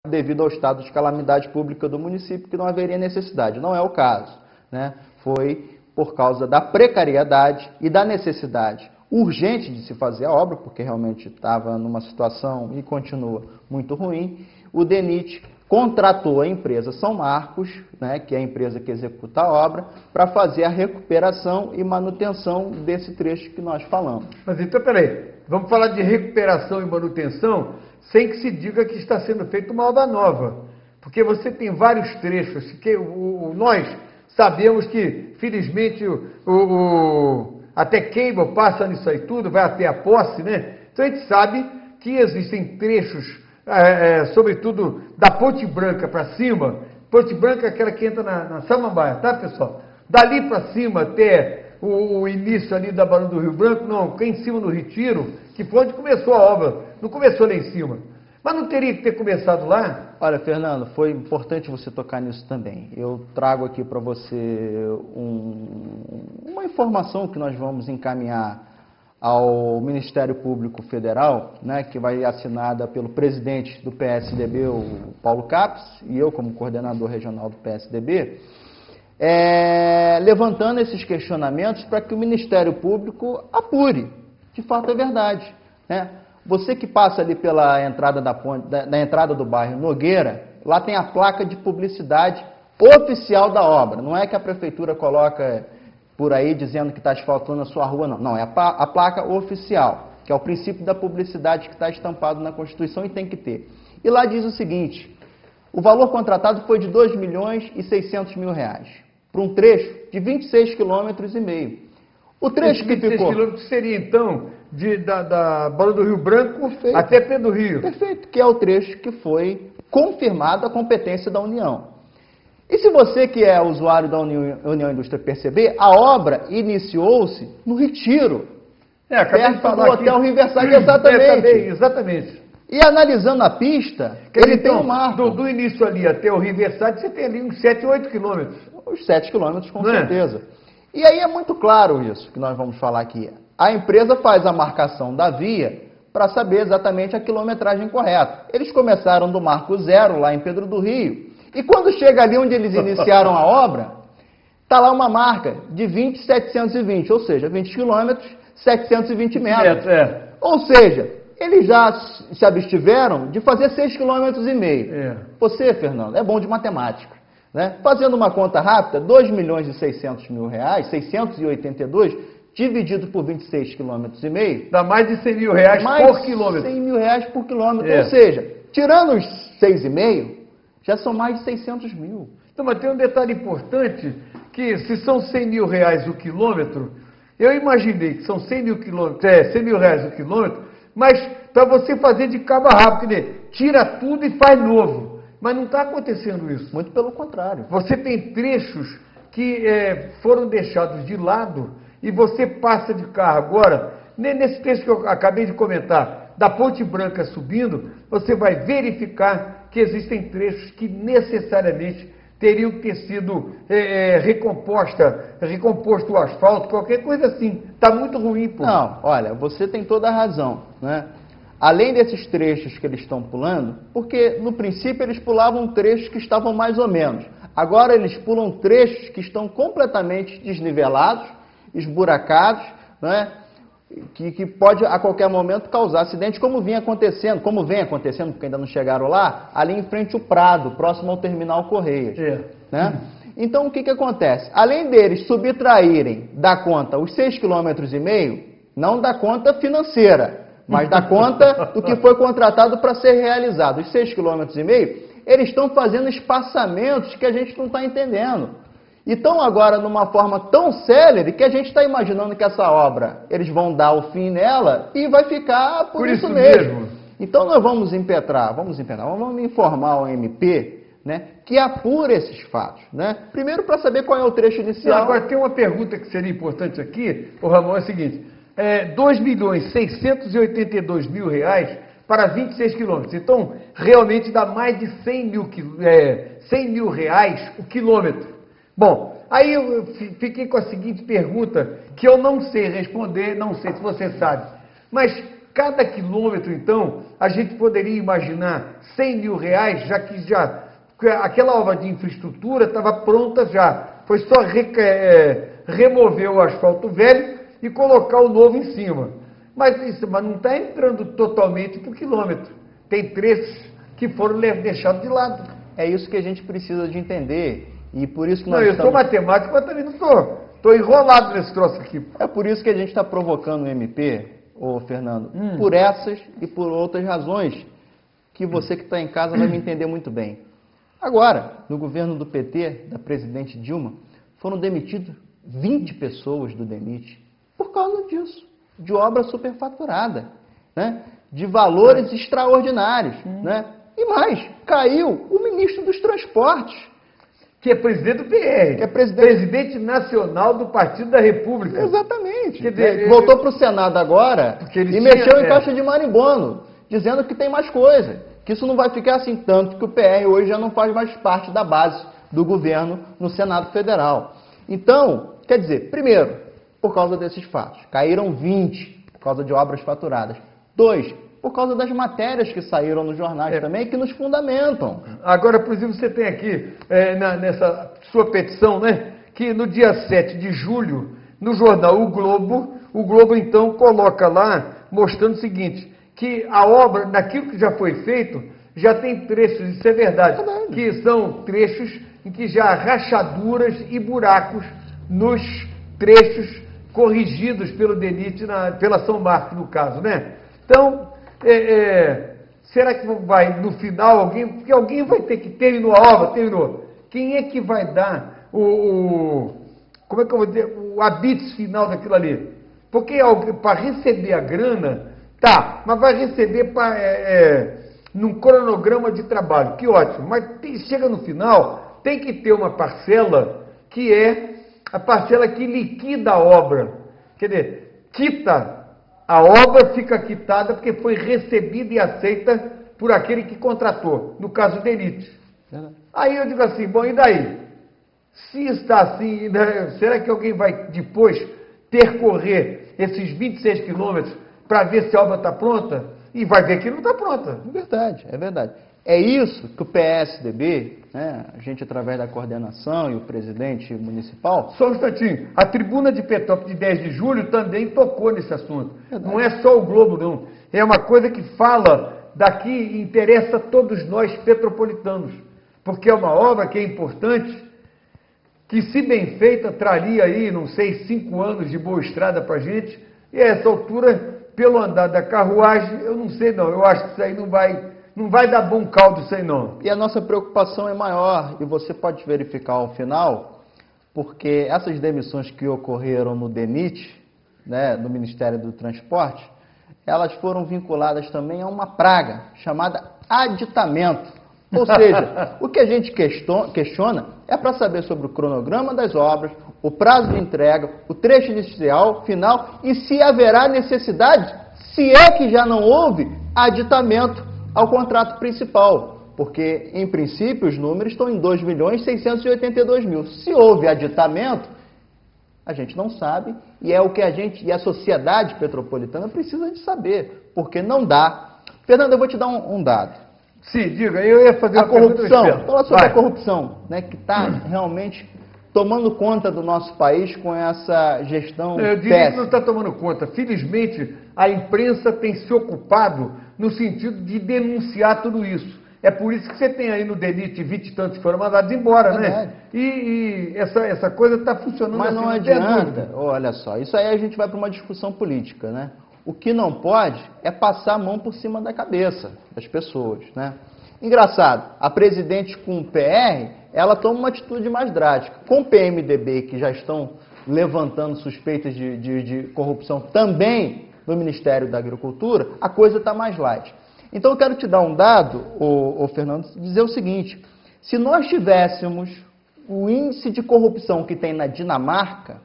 devido ao estado de calamidade pública do município, que não haveria necessidade. Não é o caso, né? Foi por causa da precariedade e da necessidade urgente de se fazer a obra, porque realmente estava numa situação e continua muito ruim. O DENIT contratou a empresa São Marcos, né, que é a empresa que executa a obra, para fazer a recuperação e manutenção desse trecho que nós falamos. Mas então, peraí, vamos falar de recuperação e manutenção sem que se diga que está sendo feita uma obra nova. Porque você tem vários trechos que nós sabemos que, felizmente, até Cable passa nisso aí tudo, vai até a posse, né? Então a gente sabe que existem trechos, sobretudo da Ponte Branca para cima. Ponte Branca é aquela que entra na Samambaia, tá, pessoal? Dali para cima até o início ali da Barão do Rio Branco, não, fica em cima no Retiro, que foi onde começou a obra, não começou lá em cima. Mas não teria que ter começado lá? Olha, Fernando, foi importante você tocar nisso também. Eu trago aqui para você uma informação que nós vamos encaminhar ao Ministério Público Federal, né, que vai ser assinada pelo presidente do PSDB, o Paulo Capes, e eu como coordenador regional do PSDB, levantando esses questionamentos para que o Ministério Público apure. De fato é verdade, né? Você que passa ali pela entrada da ponte, da entrada do bairro Nogueira, lá tem a placa de publicidade oficial da obra. Não é que a prefeitura coloca por aí dizendo que está asfaltando a sua rua, não. Não, é a placa oficial, que é o princípio da publicidade que está estampado na Constituição e tem que ter. E lá diz o seguinte: o valor contratado foi de R$ 2.600.000, para um trecho de 26,5 km. O trecho que ficou... 26 quilômetros seria, então, da Barão do Rio Branco Perfeito. Até Pé do Rio. Perfeito, que é o trecho que foi confirmado a competência da União. E se você que é usuário da União Indústria perceber, a obra iniciou-se no Retiro, perto do Hotel Riverside, exatamente. Exatamente. E analisando a pista, ele tem um marco. Do início ali até o Riverside, você tem ali uns 7, 8 quilômetros. Uns 7 quilômetros, com certeza. E aí é muito claro isso que nós vamos falar aqui. A empresa faz a marcação da via para saber exatamente a quilometragem correta. Eles começaram do marco zero, lá em Pedro do Rio, e quando chega ali onde eles iniciaram a obra, está lá uma marca de 20,720, ou seja, 20 quilômetros, 720 metros. Ou seja, eles já se abstiveram de fazer 6,5 km. Você, Fernando, é bom de matemática. Né? Fazendo uma conta rápida, R$ 2.600.000, 682, dividido por 26,5 km. Dá mais de R$ 100 mil por quilômetro. R$ 100 mil por quilômetro. Ou seja, tirando os 6,5, já são mais de 600 mil. Então, mas tem um detalhe importante, que se são R$ 100 mil o quilômetro, eu imaginei que são R$ 100 mil o quilômetro, mas para você fazer de cabo a rabo, quer dizer, tira tudo e faz novo. Mas não está acontecendo isso. Muito pelo contrário. Você tem trechos que foram deixados de lado e você passa de carro agora, nesse trecho que eu acabei de comentar, da Ponte Branca subindo, você vai verificar que existem trechos que necessariamente teriam que ter sido recomposto o asfalto, qualquer coisa assim. Está muito ruim, pô. Não, olha, você tem toda a razão, né? Além desses trechos que eles estão pulando, porque no princípio eles pulavam trechos que estavam mais ou menos. Agora eles pulam trechos que estão completamente desnivelados, esburacados, né? Que pode a qualquer momento causar acidente, como vem acontecendo, porque ainda não chegaram lá, ali em frente ao Prado, próximo ao Terminal Correias. Né? Então o que acontece? Além deles subtraírem da conta os 6,5 km, não da conta financeira, mas da conta do que foi contratado para ser realizado, os 6,5 km, eles estão fazendo espaçamentos que a gente não está entendendo. E estão agora numa forma tão célere que a gente está imaginando que essa obra, eles vão dar o fim nela e vai ficar por isso mesmo. Então nós vamos impetrar, vamos informar o MP, né, que apura esses fatos. Né? Primeiro para saber qual é o trecho inicial. Agora tem uma pergunta que seria importante aqui, Ramon, é o seguinte: R$ 2.682.000 para 26 quilômetros. Então, realmente dá mais de R$ 100 mil o quilômetro. Bom, aí eu fiquei com a seguinte pergunta, que eu não sei responder, não sei se você sabe, mas cada quilômetro, então, a gente poderia imaginar R$100 mil, já que aquela obra de infraestrutura estava pronta já. Foi só remover o asfalto velho e colocar o novo em cima. Mas não está entrando totalmente por quilômetro. Tem trechos que foram deixados de lado. É isso que a gente precisa de entender. E por isso que nós eu sou matemático, mas também não estou enrolado nesse troço aqui. É por isso que a gente está provocando o MP, Fernando, por essas e por outras razões que você que está em casa vai me entender muito bem. Agora, no governo do PT, da presidente Dilma, foram demitidas 20 pessoas do DENIT por causa disso, de obra superfaturada, né? De valores extraordinários. Né? E mais, caiu o ministro dos Transportes, que é presidente do PR, que é presidente nacional do Partido da República. Exatamente. Quer dizer, voltou para o Senado agora e mexeu em caixa de marimbondo, dizendo que tem mais coisa, que isso não vai ficar assim tanto, que o PR hoje já não faz mais parte da base do governo no Senado Federal. Então, quer dizer, primeiro, por causa desses fatos, caíram 20 por causa de obras faturadas. 2, por causa das matérias que saíram nos jornais também, que nos fundamentam. Agora, por exemplo, você tem aqui, nessa sua petição, né, que no dia 7 de julho, no jornal O Globo então coloca lá, mostrando o seguinte, que a obra, naquilo que já foi feito, já tem trechos, isso é verdade, que são trechos em que já há rachaduras e buracos nos trechos corrigidos pelo DENIT, pela São Marcos, no caso, né? Então, será que vai, no final, porque alguém vai ter que terminou a obra, terminou. Quem é que vai dar como é que eu vou dizer, o habite final daquilo ali? Porque para receber a grana, mas vai receber num cronograma de trabalho, que ótimo, mas chega no final, tem que ter uma parcela que é a parcela que liquida a obra, quer dizer, quita a obra, fica quitada porque foi recebida e aceita por aquele que contratou, no caso do DENIT. Aí eu digo assim, bom, e daí? Se está assim, será que alguém vai depois percorrer esses 26 quilômetros para ver se a obra está pronta? E vai ver que não está pronta. É verdade, é verdade. É isso que o PSDB, né, a gente através da coordenação e o presidente municipal... Só um instantinho, a tribuna de Petrópolis de 10 de julho também tocou nesse assunto. Verdade. Não é só o Globo, não. É uma coisa que fala daqui e interessa a todos nós petropolitanos. Porque é uma obra que é importante, que se bem feita traria aí, não sei, 5 anos de boa estrada para a gente. E a essa altura, pelo andar da carruagem, eu não sei não, eu acho que isso aí não vai dar bom caldo isso aí não. E a nossa preocupação é maior, e você pode verificar ao final, porque essas demissões que ocorreram no DENIT, né, no Ministério do Transporte, elas foram vinculadas também a uma praga chamada aditamento. Ou seja, o que a gente questiona é para saber sobre o cronograma das obras, o prazo de entrega, o trecho inicial, final, e se haverá necessidade, se é que já não houve, aditamento ao contrato principal, porque, em princípio, os números estão em 2.682.000. Se houve aditamento, a gente não sabe, e é o que e a sociedade petropolitana precisa de saber, porque não dá. Fernando, eu vou te dar um dado. Sim, diga, eu ia fazer a corrupção. Fala sobre a corrupção, né, que está realmente tomando conta do nosso país com essa gestão péssima. Eu diria que não está tomando conta. Felizmente, a imprensa tem se ocupado no sentido de denunciar tudo isso. É por isso que você tem aí no DENIT 20 e tantos que foram mandados embora, né? E essa coisa está funcionando. Mas assim, não adianta, olha só, isso aí a gente vai para uma discussão política, né? O que não pode é passar a mão por cima da cabeça das pessoas, né? Engraçado, a presidente com o PR, ela toma uma atitude mais drástica. Com o PMDB, que já estão levantando suspeitas de corrupção também no Ministério da Agricultura, a coisa está mais light. Então eu quero te dar um dado, Fernando, dizer o seguinte, se nós tivéssemos o índice de corrupção que tem na Dinamarca,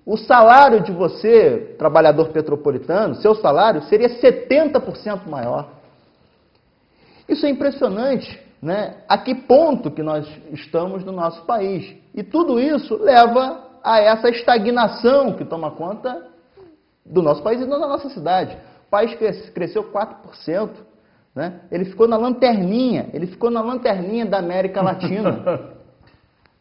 o salário de você, trabalhador petropolitano, seu salário seria 70% maior. Isso é impressionante, né? A que ponto que nós estamos no nosso país. E tudo isso leva a essa estagnação que toma conta do nosso país e da nossa cidade. O país cresceu 4%, né? Ele ficou na lanterninha da América Latina.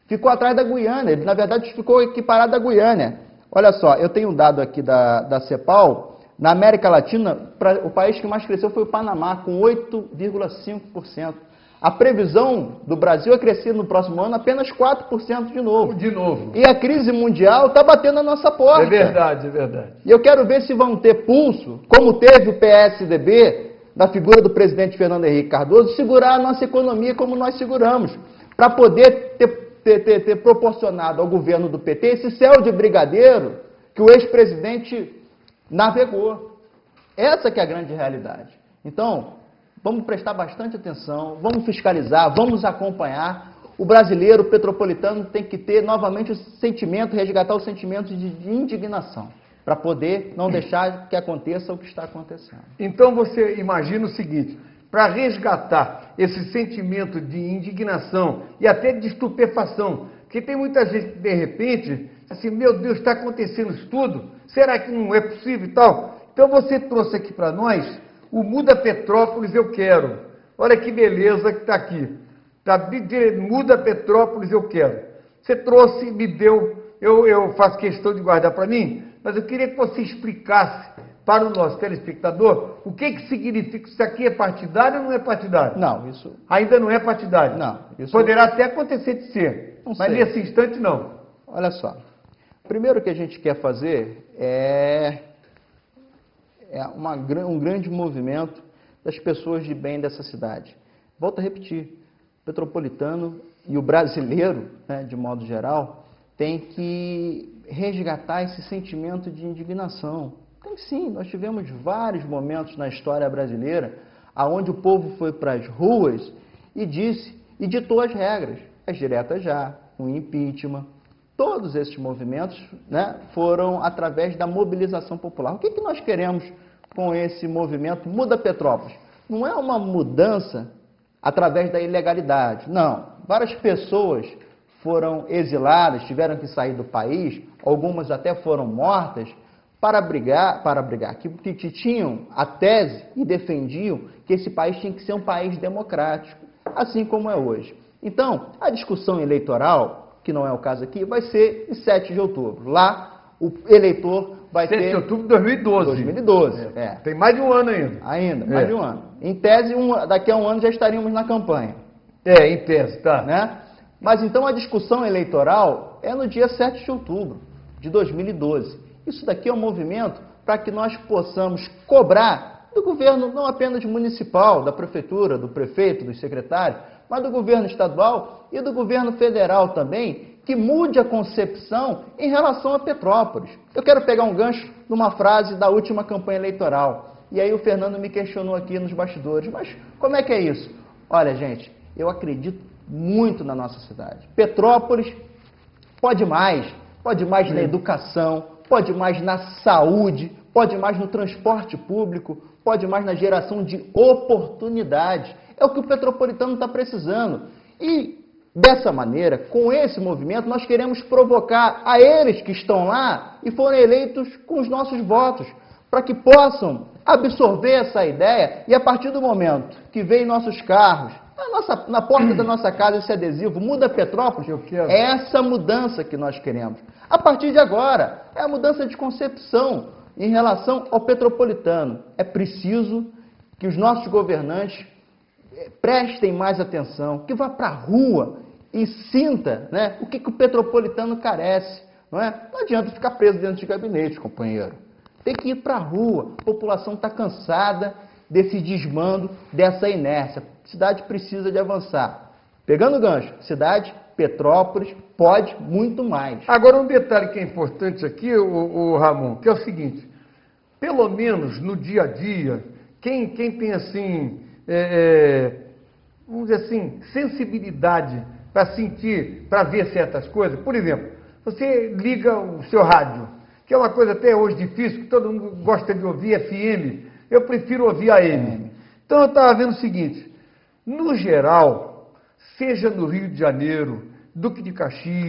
Ficou atrás da Guiana, ele, na verdade, ficou equiparado à Guiana. Olha só, eu tenho um dado aqui da CEPAL, na América Latina, o país que mais cresceu foi o Panamá, com 8,5%. A previsão do Brasil é crescer no próximo ano apenas 4% de novo. De novo. E a crise mundial está batendo na nossa porta. É verdade, é verdade. E eu quero ver se vão ter pulso, como teve o PSDB, na figura do presidente Fernando Henrique Cardoso, segurar a nossa economia como nós seguramos, para poder ter proporcionado ao governo do PT esse céu de brigadeiro que o ex-presidente navegou. Essa que é a grande realidade. Então, vamos prestar bastante atenção, vamos fiscalizar, vamos acompanhar. O brasileiro petropolitano tem que ter novamente o sentimento, resgatar o sentimento de indignação, para poder não deixar que aconteça o que está acontecendo. Então você imagina o seguinte, para resgatar esse sentimento de indignação e até de estupefação, porque tem muita gente que de repente, assim, meu Deus, está acontecendo isso tudo? Será que não é possível e tal? Então você trouxe aqui para nós o Muda Petrópolis Eu Quero. Olha que beleza que está aqui. Tá, Muda Petrópolis Eu Quero. Você trouxe, me deu, eu faço questão de guardar para mim, mas eu queria que você explicasse para o nosso telespectador o que significa. Isso aqui é partidário ou não é partidário? Não, isso... Ainda não é partidário? Não. Isso... Poderá até acontecer de ser, não mas sei. Nesse instante não. Olha só. Primeiro que a gente quer fazer é um grande movimento das pessoas de bem dessa cidade. Volto a repetir, o petropolitano e o brasileiro, né, de modo geral, tem que resgatar esse sentimento de indignação. Tem sim, nós tivemos vários momentos na história brasileira onde o povo foi para as ruas e ditou as regras, as diretas já, o impeachment. Todos esses movimentos, né, foram através da mobilização popular. O que nós queremos com esse movimento Muda Petrópolis? Não é uma mudança através da ilegalidade, não. Várias pessoas foram exiladas, tiveram que sair do país, algumas até foram mortas, para brigar, que tinham a tese e defendiam que esse país tinha que ser um país democrático, assim como é hoje. Então, a discussão eleitoral, que não é o caso aqui, vai ser em 7 de outubro. Lá, o eleitor vai ter... 7 de outubro de 2012. 2012, é. Tem mais de um ano ainda. Mais de um ano. Em tese, daqui a um ano já estaríamos na campanha. Em tese, tá. Né? Mas então a discussão eleitoral é no dia 7 de outubro de 2012. Isso daqui é um movimento para que nós possamos cobrar do governo, não apenas municipal, da prefeitura, do prefeito, dos secretários, mas do governo estadual e do governo federal também, que mude a concepção em relação a Petrópolis. Eu quero pegar um gancho numa frase da última campanha eleitoral. E aí o Fernando me questionou aqui nos bastidores, mas como é que é isso? Olha, gente, eu acredito muito na nossa cidade. Petrópolis pode mais na educação, pode mais na saúde, pode mais no transporte público, pode mais na geração de oportunidades. É o que o petropolitano está precisando. E, dessa maneira, com esse movimento, nós queremos provocar a eles que estão lá e foram eleitos com os nossos votos, para que possam absorver essa ideia e, a partir do momento que vem nossos carros, na porta da nossa casa, esse adesivo, Muda Petrópolis, é essa mudança que nós queremos. A partir de agora, é a mudança de concepção em relação ao petropolitano. É preciso que os nossos governantes prestem mais atenção, que vá para a rua e sinta, né, o que o petropolitano carece. Não adianta ficar preso dentro de gabinete, companheiro. Tem que ir para a rua. A população está cansada desse desmando, dessa inércia. A cidade precisa de avançar. Pegando o gancho, cidade, Petrópolis, pode muito mais. Agora, um detalhe que é importante aqui, o Ramon, que é o seguinte, pelo menos no dia a dia, quem tem assim, vamos dizer assim, sensibilidade para sentir, para ver certas coisas, por exemplo, você liga o seu rádio, que é uma coisa até hoje difícil, que todo mundo gosta de ouvir FM, eu prefiro ouvir AM. Então eu estava vendo o seguinte, no geral, seja no Rio de Janeiro, Duque de Caxias,